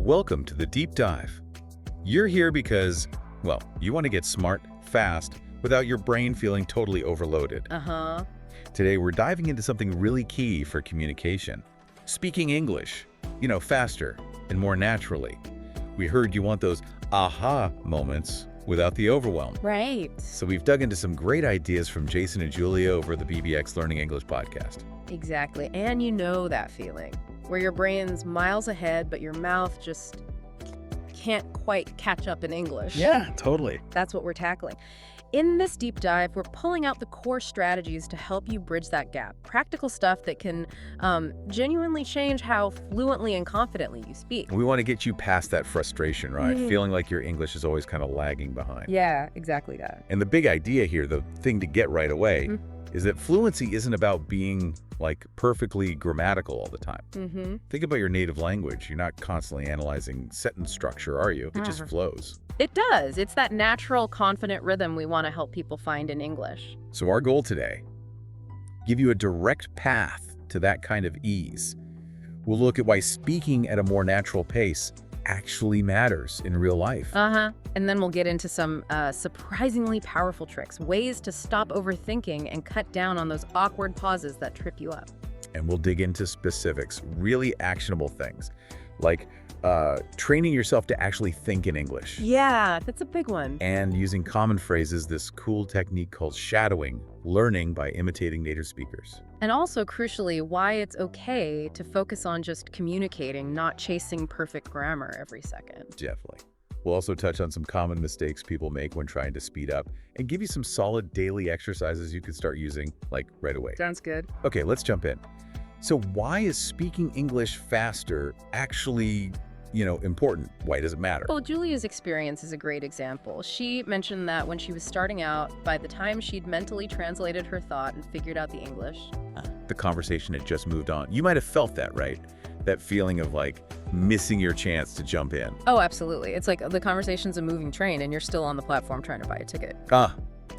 Welcome to the Deep Dive. You're here because, well, you want to get smart, fast, without your brain feeling totally overloaded. Uh-huh. Today, we're diving into something really key for communication. Speaking English, faster and more naturally. We heard you want those aha moments without the overwhelm. Right. So we've dug into some great ideas from Jason and Julia over the BBX Learning English podcast. Exactly. And you know that feeling where your brain's miles ahead, but your mouth just can't quite catch up in English. Yeah, totally. That's what we're tackling. In this deep dive, we're pulling out the core strategies to help you bridge that gap. Practical stuff that can genuinely change how fluently and confidently you speak. We want to get you past that frustration, right? Mhm. Feeling like your English is always kind of lagging behind. Yeah, exactly that. And the big idea here, the thing to get right away, is that fluency isn't about being perfectly grammatical all the time. Mm-hmm. Think about your native language. You're not constantly analyzing sentence structure, are you? It just flows. It does. It's that natural, confident rhythm we want to help people find in English. So our goal today, give you a direct path to that kind of ease. We'll look at why speaking at a more natural pace actually matters in real life. Uh-huh. And then we'll get into some surprisingly powerful tricks, ways to stop overthinking and cut down on those awkward pauses that trip you up. And we'll dig into specifics, really actionable things, like training yourself to actually think in English. Yeah, that's a big one. And using common phrases, this cool technique called shadowing, learning by imitating native speakers. And also, crucially, why it's okay to focus on just communicating, not chasing perfect grammar every second. Definitely. We'll also touch on some common mistakes people make when trying to speed up and give you some solid daily exercises you can start using right away. Sounds good. Okay, let's jump in. So why is speaking English faster actually, important? Why does it matter? Well, Julia's experience is a great example. She mentioned that when she was starting out, by the time she'd mentally translated her thought and figured out the English, The conversation had just moved on. You might have felt that, right? That feeling of missing your chance to jump in. Oh, absolutely. It's like the conversation's a moving train and you're still on the platform trying to buy a ticket.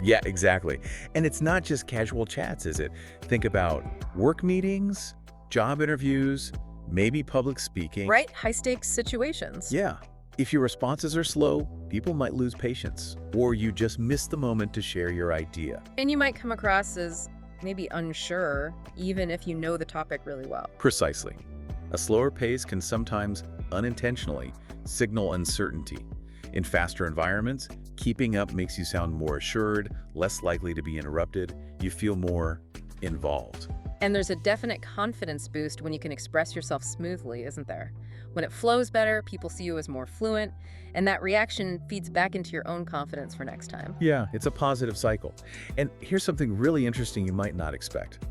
Yeah, exactly. And it's not just casual chats, is it? Think about work meetings, job interviews, maybe public speaking. Right? High-stakes situations. Yeah. If your responses are slow, people might lose patience, or you just miss the moment to share your idea. And you might come across as maybe unsure, even if you know the topic really well. Precisely. A slower pace can sometimes unintentionally signal uncertainty. In faster environments, keeping up makes you sound more assured, less likely to be interrupted. You feel more involved. And there's a definite confidence boost when you can express yourself smoothly, isn't there? When it flows better, people see you as more fluent, and that reaction feeds back into your own confidence for next time. Yeah, it's a positive cycle. And here's something really interesting you might not expect.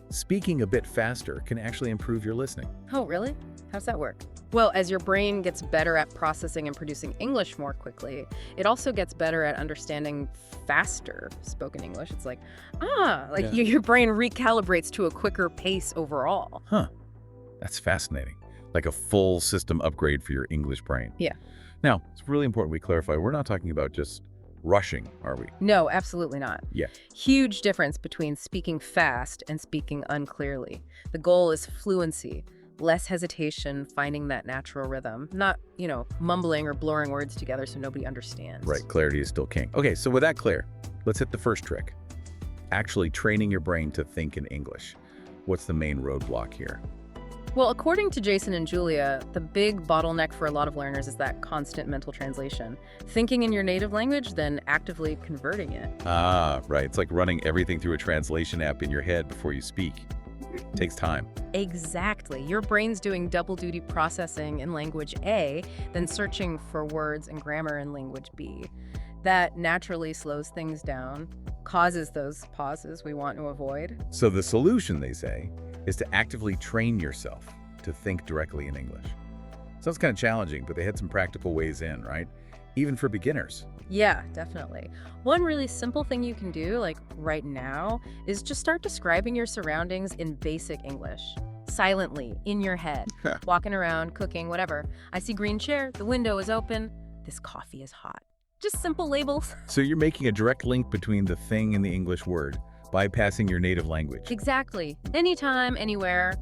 Speaking a bit faster can actually improve your listening. Oh, really? How's that work? Well, as your brain gets better at processing and producing English more quickly, it also gets better at understanding faster spoken English. It's your brain recalibrates to a quicker pace overall. Huh. That's fascinating. Like a full system upgrade for your English brain. Yeah. Now, it's really important we clarify, we're not talking about just rushing, are we? No, absolutely not. Yeah. Huge difference between speaking fast and speaking unclearly. The goal is fluency, less hesitation, finding that natural rhythm, not, mumbling or blurring words together so nobody understands. Right, clarity is still king. Okay, so with that clear, let's hit the first trick. Actually training your brain to think in English. What's the main roadblock here? Well, according to Jason and Julia, the big bottleneck for a lot of learners is that constant mental translation. Thinking in your native language, then actively converting it. Right. It's like running everything through a translation app in your head before you speak. It takes time. Exactly. Your brain's doing double duty processing in language A, then searching for words and grammar in language B. That naturally slows things down, causes those pauses we want to avoid. So the solution, they say, is to actively train yourself to think directly in English. Sounds kind of challenging, but they had some practical ways in, right? Even for beginners. Yeah, definitely. One really simple thing you can do, right now, is just start describing your surroundings in basic English. Silently, in your head. Walking around, cooking, whatever. I see green chair, the window is open, this coffee is hot. Just simple labels. So you're making a direct link between the thing and the English word, bypassing your native language. Exactly. Anytime, anywhere.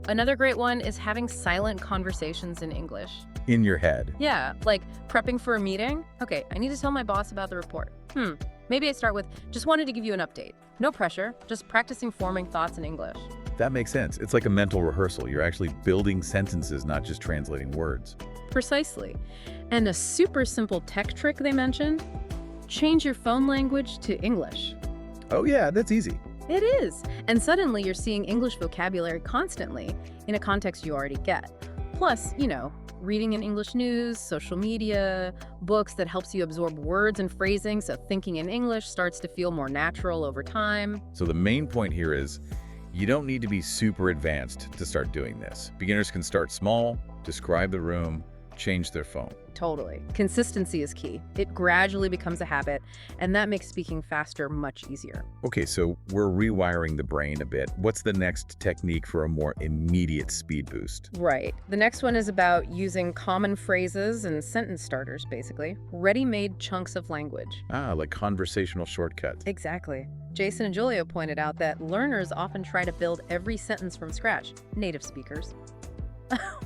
Another great one is having silent conversations in English. In your head. Yeah, like prepping for a meeting. Okay, I need to tell my boss about the report. Maybe I start with, just wanted to give you an update. No pressure, just practicing forming thoughts in English. That makes sense. It's like a mental rehearsal. You're actually building sentences, not just translating words. Precisely. And a super simple tech trick they mentioned, change your phone language to English. Oh yeah, that's easy. It is. And suddenly you're seeing English vocabulary constantly in a context you already get. Plus, reading in English news, social media, books that helps you absorb words and phrasing, so thinking in English starts to feel more natural over time. So the main point here is you don't need to be super advanced to start doing this. Beginners can start small, describe the room, change their phone. Totally. Consistency is key. It gradually becomes a habit, and that makes speaking faster much easier. Okay, so we're rewiring the brain a bit. What's the next technique for a more immediate speed boost? Right. The next one is about using common phrases and sentence starters, basically. Ready-made chunks of language. Like conversational shortcuts. Exactly. Jason and Julia pointed out that learners often try to build every sentence from scratch, native speakers.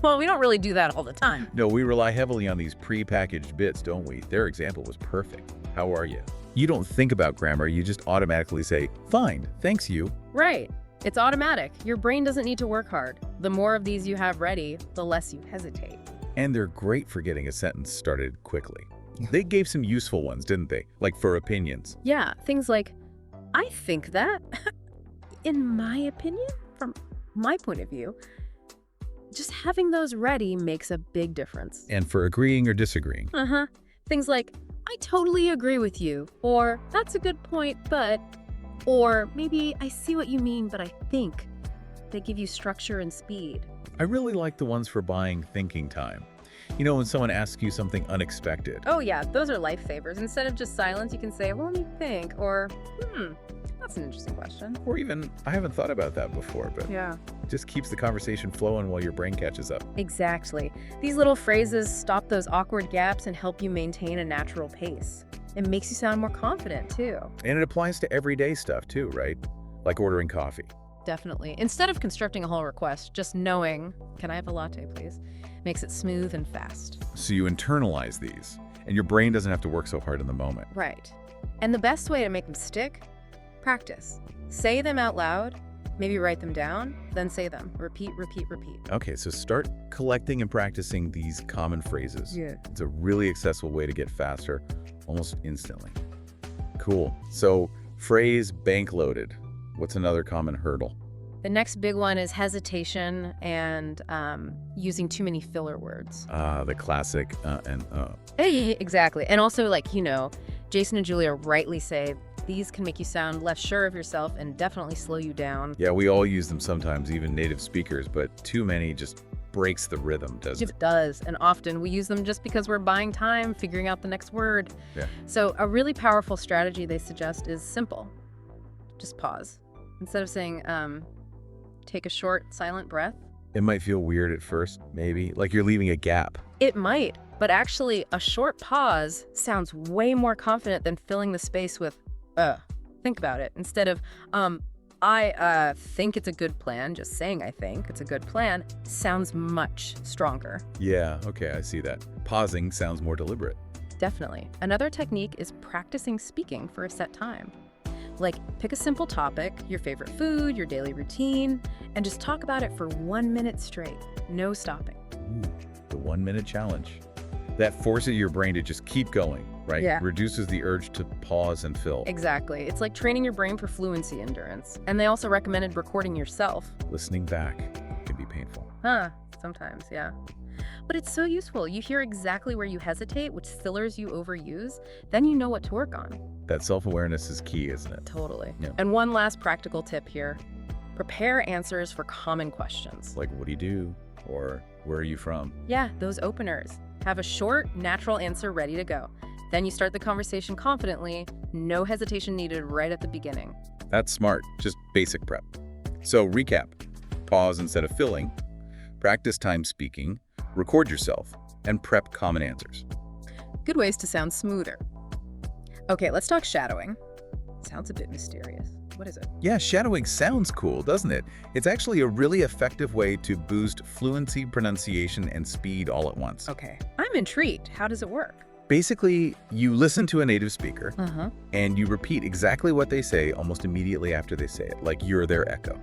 Well, we don't really do that all the time. No, we rely heavily on these pre-packaged bits, don't we? Their example was perfect. How are you? You don't think about grammar, you just automatically say, fine, thanks you. Right. It's automatic. Your brain doesn't need to work hard. The more of these you have ready, the less you hesitate. And they're great for getting a sentence started quickly. They gave some useful ones, didn't they? Like for opinions. Yeah, things like, I think that, in my opinion, from my point of view, just having those ready makes a big difference. And for agreeing or disagreeing. Things like, I totally agree with you, or that's a good point, but, or maybe I see what you mean, but I think. They give you structure and speed. I really like the ones for buying thinking time. When someone asks you something unexpected. Oh yeah, those are lifesavers. Instead of just silence, you can say, well, let me think, or, that's an interesting question. Or even, I haven't thought about that before, but yeah, just keeps the conversation flowing while your brain catches up. Exactly. These little phrases stop those awkward gaps and help you maintain a natural pace. It makes you sound more confident, too. And it applies to everyday stuff, too, right? Like ordering coffee. Definitely. Instead of constructing a whole request, just knowing, can I have a latte, please, makes it smooth and fast. So you internalize these, and your brain doesn't have to work so hard in the moment. Right. And the best way to make them stick? Practice. Say them out loud, maybe write them down, then say them. Repeat, repeat, repeat. Okay, so start collecting and practicing these common phrases. Yeah. It's a really accessible way to get faster, almost instantly. Cool. So, phrase bank loaded. What's another common hurdle? The next big one is hesitation and using too many filler words. The classic Exactly. And also, Jason and Julia rightly say these can make you sound less sure of yourself and definitely slow you down. Yeah, we all use them sometimes, even native speakers, but too many just breaks the rhythm, doesn't it? It does. And often we use them just because we're buying time, figuring out the next word. Yeah. So a really powerful strategy they suggest is simple. Just pause. Instead of saying, take a short, silent breath. It might feel weird at first, maybe, like you're leaving a gap. It might, but actually a short pause sounds way more confident than filling the space with, think about it. Instead of, I think it's a good plan, just saying I think it's a good plan sounds much stronger. Yeah, okay, I see that. Pausing sounds more deliberate. Definitely. Another technique is practicing speaking for a set time. Like, pick a simple topic, your favorite food, your daily routine, and just talk about it for 1 minute straight. No stopping. Ooh, the 1 minute challenge. That forces your brain to just keep going, right? Yeah. Reduces the urge to pause and fill. Exactly. It's like training your brain for fluency endurance. And they also recommended recording yourself. Listening back can be painful. Sometimes, yeah. But it's so useful. You hear exactly where you hesitate, which fillers you overuse, then you know what to work on. That self-awareness is key, isn't it? Totally. Yeah. And one last practical tip here. Prepare answers for common questions. Like, what do you do? Or where are you from? Yeah, those openers. Have a short, natural answer ready to go. Then you start the conversation confidently, no hesitation needed right at the beginning. That's smart, just basic prep. So recap, pause instead of filling, practice time speaking, record yourself, and prep common answers. Good ways to sound smoother. Okay, let's talk shadowing. Sounds a bit mysterious. What is it? Yeah, shadowing sounds cool, doesn't it? It's actually a really effective way to boost fluency, pronunciation, and speed all at once. Okay, I'm intrigued. How does it work? Basically, you listen to a native speaker Uh-huh. and you repeat exactly what they say almost immediately after they say it, like you're their echo.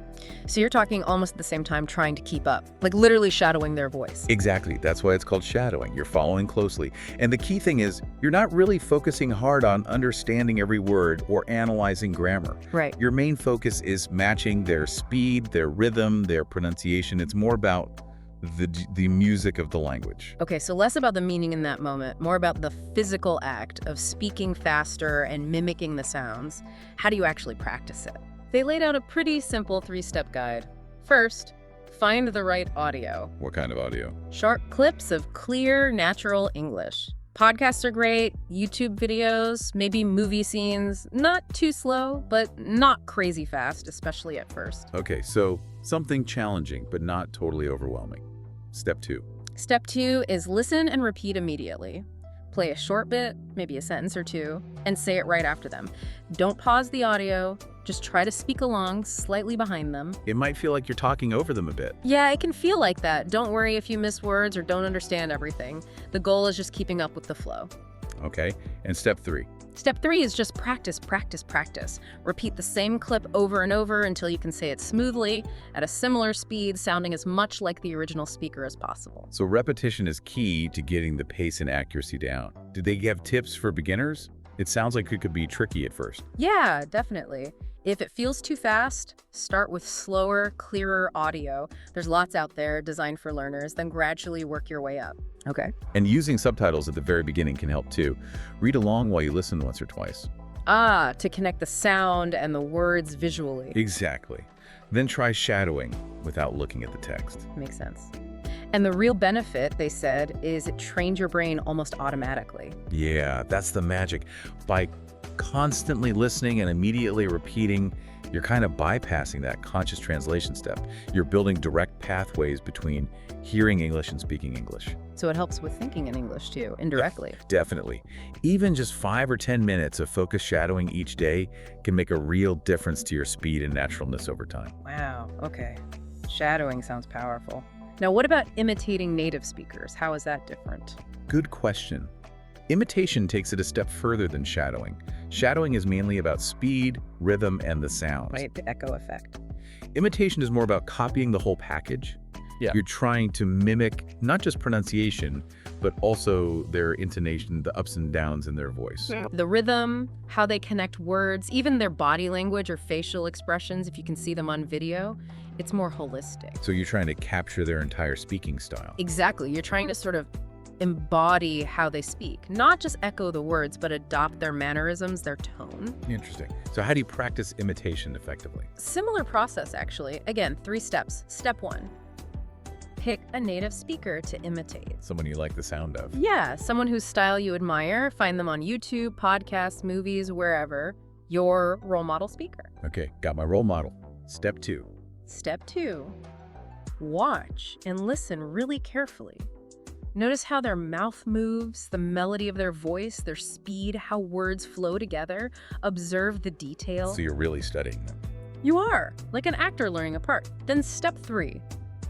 So you're talking almost at the same time trying to keep up, like literally shadowing their voice. Exactly. That's why it's called shadowing. You're following closely. And the key thing is, you're not really focusing hard on understanding every word or analyzing grammar. Right. Your main focus is matching their speed, their rhythm, their pronunciation. It's more about the music of the language. Okay, so less about the meaning in that moment, more about the physical act of speaking faster and mimicking the sounds. How do you actually practice it? They laid out a pretty simple 3-step guide. First, find the right audio. What kind of audio? Short clips of clear, natural English. Podcasts are great, YouTube videos, maybe movie scenes. Not too slow, but not crazy fast, especially at first. Okay, so something challenging, but not totally overwhelming. Step 2. Step 2 is listen and repeat immediately. Play a short bit, maybe a sentence or two, and say it right after them. Don't pause the audio, just try to speak along slightly behind them. It might feel like you're talking over them a bit. Yeah, it can feel like that. Don't worry if you miss words or don't understand everything. The goal is just keeping up with the flow. Okay, and step 3. Step 3 is just practice, practice, practice. Repeat the same clip over and over until you can say it smoothly, at a similar speed, sounding as much like the original speaker as possible. So repetition is key to getting the pace and accuracy down. Did they have tips for beginners? It sounds like it could be tricky at first. Yeah, definitely. If it feels too fast, start with slower, clearer audio. There's lots out there designed for learners, then gradually work your way up. Okay. And using subtitles at the very beginning can help too. Read along while you listen once or twice. To connect the sound and the words visually. Exactly. Then try shadowing without looking at the text. Makes sense. And the real benefit, they said, is it trains your brain almost automatically. Yeah, that's the magic. By constantly listening and immediately repeating, you're kind of bypassing that conscious translation step. You're building direct pathways between hearing English and speaking English. So it helps with thinking in English too, indirectly. Definitely. Even just 5 or 10 minutes of focused shadowing each day can make a real difference to your speed and naturalness over time. Wow, okay. Shadowing sounds powerful. Now, what about imitating native speakers? How is that different? Good question. Imitation takes it a step further than shadowing. Shadowing is mainly about speed, rhythm, and the sounds. Right, the echo effect. Imitation is more about copying the whole package. Yeah. You're trying to mimic not just pronunciation, but also their intonation, the ups and downs in their voice. The rhythm, how they connect words, even their body language or facial expressions, if you can see them on video, it's more holistic. So you're trying to capture their entire speaking style. Exactly. You're trying to sort of embody how they speak, not just echo the words, but adopt their mannerisms, their tone. Interesting. So how do you practice imitation effectively? Similar process, actually. Again, 3 steps. Step 1, pick a native speaker to imitate. Someone you like the sound of. Yeah, someone whose style you admire. Find them on YouTube, podcasts, movies, wherever. Your role model speaker. Okay, got my role model. Step 2. Step 2, watch and listen really carefully. Notice how their mouth moves, the melody of their voice, their speed, how words flow together. Observe the detail. So you're really studying them. You are, like an actor learning a part. Then step 3,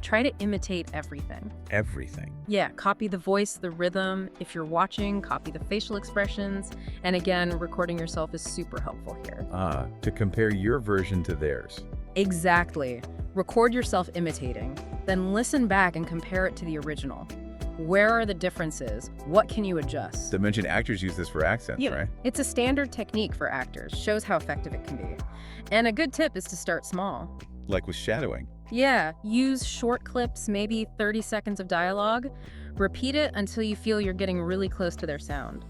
try to imitate everything. Everything. Yeah, copy the voice, the rhythm. If you're watching, copy the facial expressions. And again, recording yourself is super helpful here. To compare your version to theirs. Exactly. Record yourself imitating, then listen back and compare it to the original. Where are the differences? What can you adjust? They mentioned actors use this for accents, right? It's a standard technique for actors, shows how effective it can be. And a good tip is to start small. Like with shadowing. Yeah, use short clips, maybe 30 seconds of dialogue. Repeat it until you feel you're getting really close to their sound.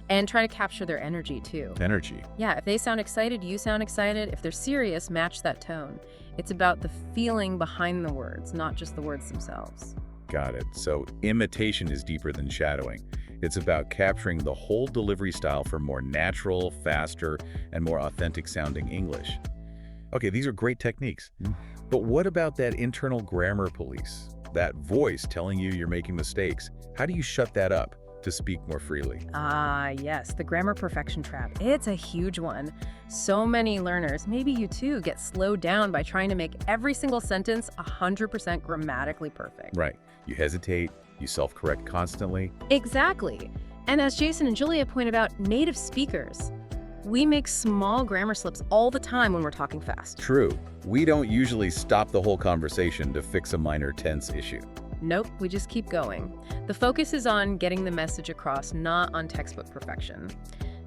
And try to capture their energy too. Energy. Yeah, if they sound excited, you sound excited. If they're serious, match that tone. It's about the feeling behind the words, not just the words themselves. Got it. So imitation is deeper than shadowing. It's about capturing the whole delivery style for more natural, faster, and more authentic sounding English. Okay, these are great techniques. But what about that internal grammar police? That voice telling you you're making mistakes? How do you shut that up? to speak more freely. Ah, yes, the grammar perfection trap. It's a huge one. So many learners, maybe you too, get slowed down by trying to make every single sentence 100% grammatically perfect. Right. You hesitate, you self-correct constantly. Exactly. And as Jason and Julia pointed out, native speakers, we make small grammar slips all the time when we're talking fast. True. We don't usually stop the whole conversation to fix a minor tense issue. Nope, we just keep going. The focus is on getting the message across, not on textbook perfection.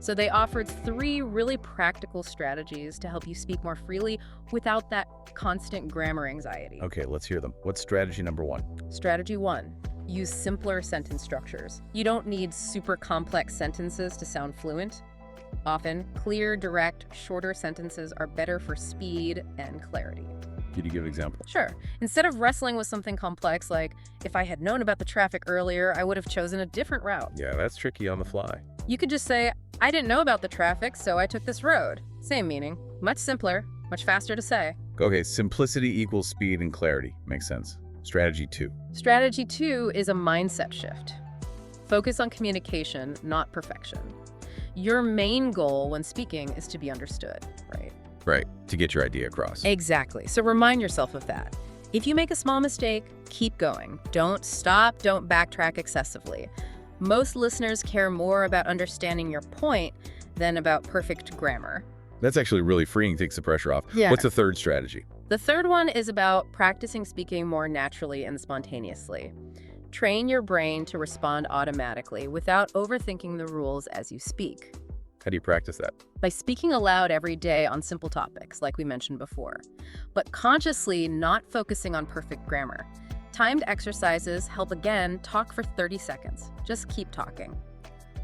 So they offered 3 really practical strategies to help you speak more freely without that constant grammar anxiety. Okay, let's hear them. What's strategy number 1? Strategy 1, use simpler sentence structures. You don't need super complex sentences to sound fluent. Often, clear, direct, shorter sentences are better for speed and clarity. Could you give an example? Sure. Instead of wrestling with something complex like, if I had known about the traffic earlier, I would have chosen a different route. Yeah, that's tricky on the fly. You could just say, I didn't know about the traffic, so I took this road. Same meaning. Much simpler, much faster to say. Okay, simplicity equals speed and clarity. Makes sense. Strategy 2. Strategy 2 is a mindset shift. Focus on communication, not perfection. Your main goal when speaking is to be understood, right? Right, to get your idea across. Exactly. So remind yourself of that. If you make a small mistake, keep going. Don't stop, don't backtrack excessively. Most listeners care more about understanding your point than about perfect grammar. That's actually really freeing, takes the pressure off. Yeah. What's the third strategy? The third one is about practicing speaking more naturally and spontaneously. Train your brain to respond automatically without overthinking the rules as you speak. How do you practice that? By speaking aloud every day on simple topics, like we mentioned before, but consciously not focusing on perfect grammar. Timed exercises help again, talk for 30 seconds. Just keep talking.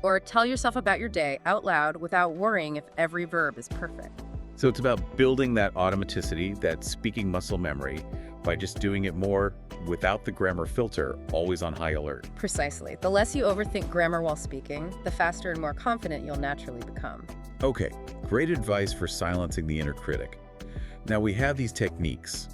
Or tell yourself about your day out loud without worrying if every verb is perfect. So it's about building that automaticity, that speaking muscle memory, by just doing it more without the grammar filter, always on high alert. Precisely. The less you overthink grammar while speaking, the faster and more confident you'll naturally become. Okay, great advice for silencing the inner critic. Now we have these techniques.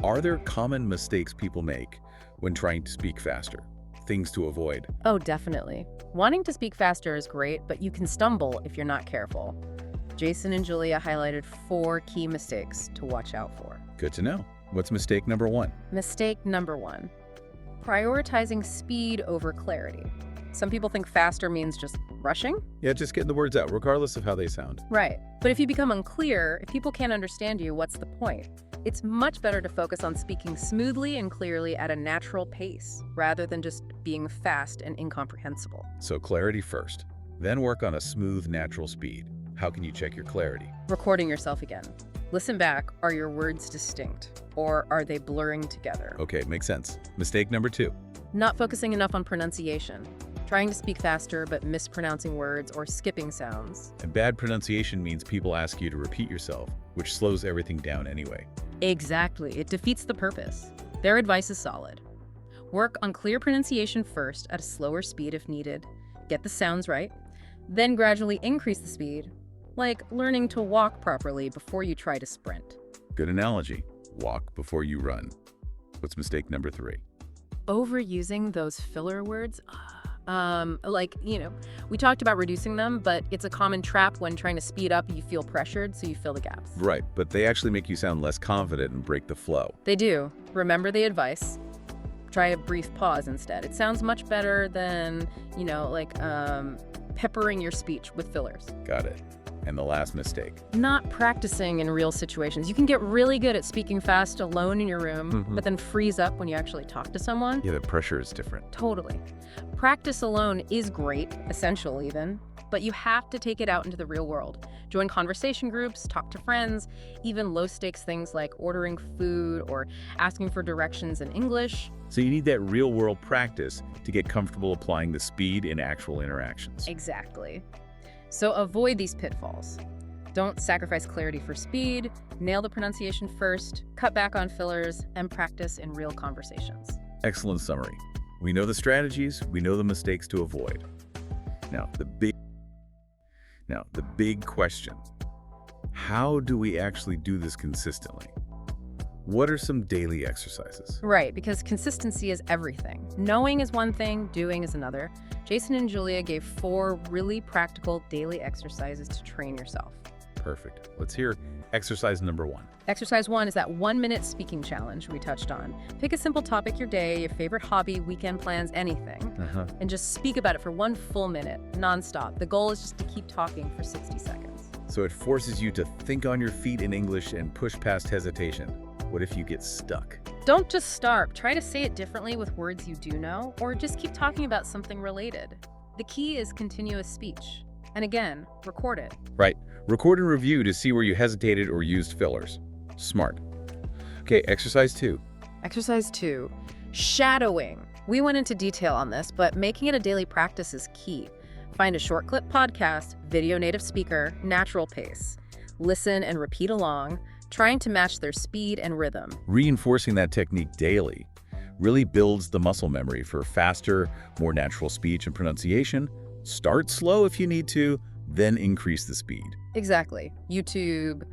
Are there common mistakes people make when trying to speak faster? Things to avoid? Oh, definitely. Wanting to speak faster is great, but you can stumble if you're not careful. Jason and Julia highlighted 4 key mistakes to watch out for. Good to know. What's mistake number 1? Mistake number 1, prioritizing speed over clarity. Some people think faster means just rushing. Yeah, just getting the words out, regardless of how they sound. Right. But if you become unclear, if people can't understand you, what's the point? It's much better to focus on speaking smoothly and clearly at a natural pace, rather than just being fast and incomprehensible. So clarity first, then work on a smooth, natural speed. How can you check your clarity? Recording yourself again. Listen back. Are your words distinct? Or are they blurring together? Okay, makes sense. Mistake number 2. Not focusing enough on pronunciation. Trying to speak faster but mispronouncing words or skipping sounds. And bad pronunciation means people ask you to repeat yourself, which slows everything down anyway. Exactly. It defeats the purpose. Their advice is solid. Work on clear pronunciation first at a slower speed if needed. Get the sounds right. Then gradually increase the speed, like learning to walk properly before you try to sprint. Good analogy. Walk before you run. What's mistake number 3? Overusing those filler words. We talked about reducing them, but it's a common trap when trying to speed up, you feel pressured, so you fill the gaps. Right, but they actually make you sound less confident and break the flow. They do. Remember the advice. Try a brief pause instead. It sounds much better than, peppering your speech with fillers. Got it. And the last mistake. Not practicing in real situations. You can get really good at speaking fast alone in your room, but then freeze up when you actually talk to someone. Yeah, the pressure is different. Totally. Practice alone is great, essential even, but you have to take it out into the real world. Join conversation groups, talk to friends, even low-stakes things like ordering food or asking for directions in English. So you need that real-world practice to get comfortable applying the speed in actual interactions. Exactly. So avoid these pitfalls. Don't sacrifice clarity for speed, nail the pronunciation first, cut back on fillers, and practice in real conversations. Excellent summary. We know the strategies, we know the mistakes to avoid. Now, the big question. How do we actually do this consistently? What are some daily exercises? Right, because consistency is everything. Knowing is one thing, doing is another. Jason and Julia gave 4 really practical daily exercises to train yourself. Perfect. Let's hear exercise number 1. Exercise 1 is that 1-minute speaking challenge we touched on. Pick a simple topic your day, your favorite hobby, weekend plans, anything, and just speak about it for 1 full minute, nonstop. The goal is just to keep talking for 60 seconds. So it forces you to think on your feet in English and push past hesitation. What if you get stuck? Don't just start. Try to say it differently with words you do know, or just keep talking about something related. The key is continuous speech. And again, record it. Right. Record and review to see where you hesitated or used fillers. Smart. Okay, exercise 2. Exercise 2, shadowing. We went into detail on this, but making it a daily practice is key. Find a short clip podcast, video native speaker, natural pace. Listen and repeat along, trying to match their speed and rhythm. Reinforcing that technique daily really builds the muscle memory for faster, more natural speech and pronunciation. Start slow if you need to, then increase the speed. Exactly. YouTube,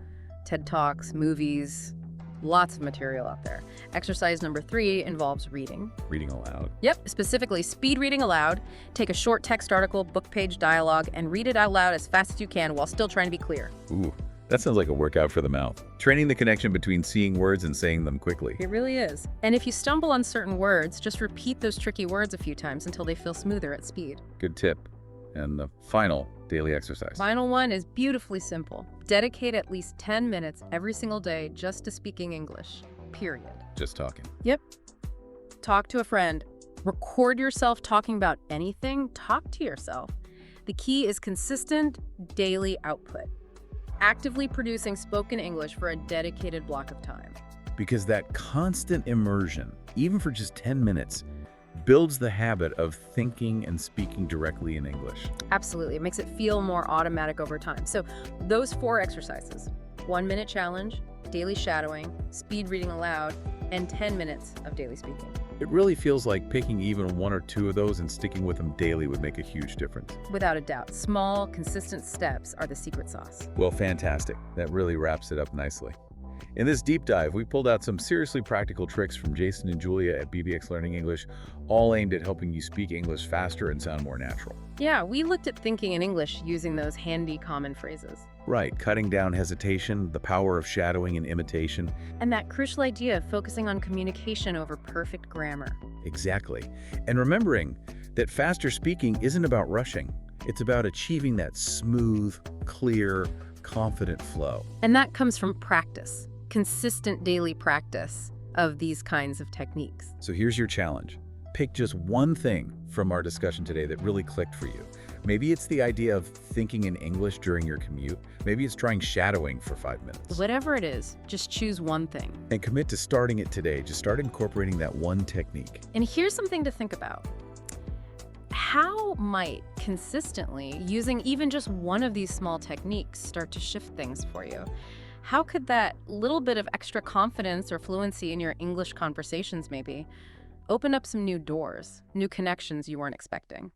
TED Talks, movies, lots of material out there. Exercise number 3 involves reading. Reading aloud. Yep, specifically speed reading aloud. Take a short text article, book page dialogue, and read it out loud as fast as you can while still trying to be clear. Ooh, that sounds like a workout for the mouth. Training the connection between seeing words and saying them quickly. It really is. And if you stumble on certain words, just repeat those tricky words a few times until they feel smoother at speed. Good tip. And the final daily exercise. Final one is beautifully simple. Dedicate at least 10 minutes every single day just to speaking English. Period. Just talking. Yep. Talk to a friend. Record yourself talking about anything. Talk to yourself. The key is consistent daily output. Actively producing spoken English for a dedicated block of time. Because that constant immersion, even for just 10 minutes, builds the habit of thinking and speaking directly in English. Absolutely. It makes it feel more automatic over time. So those 4 exercises, 1-minute challenge, daily shadowing, speed reading aloud, and 10 minutes of daily speaking. It really feels like picking even 1 or 2 of those and sticking with them daily would make a huge difference. Without a doubt, small, consistent steps are the secret sauce. Well, fantastic. That really wraps it up nicely. In this deep dive, we pulled out some seriously practical tricks from Jason and Julia at BBX Learning English, all aimed at helping you speak English faster and sound more natural. Yeah, we looked at thinking in English using those handy common phrases. Right, cutting down hesitation, the power of shadowing and imitation. And that crucial idea of focusing on communication over perfect grammar. Exactly. And remembering that faster speaking isn't about rushing. It's about achieving that smooth, clear, confident flow. And that comes from practice, consistent daily practice of these kinds of techniques. So here's your challenge. Pick just one thing from our discussion today that really clicked for you. Maybe it's the idea of thinking in English during your commute. Maybe it's trying shadowing for 5 minutes. Whatever it is, just choose one thing. And commit to starting it today. Just start incorporating that one technique. And here's something to think about. How might consistently using even just one of these small techniques start to shift things for you? How could that little bit of extra confidence or fluency in your English conversations maybe open up some new doors, new connections you weren't expecting?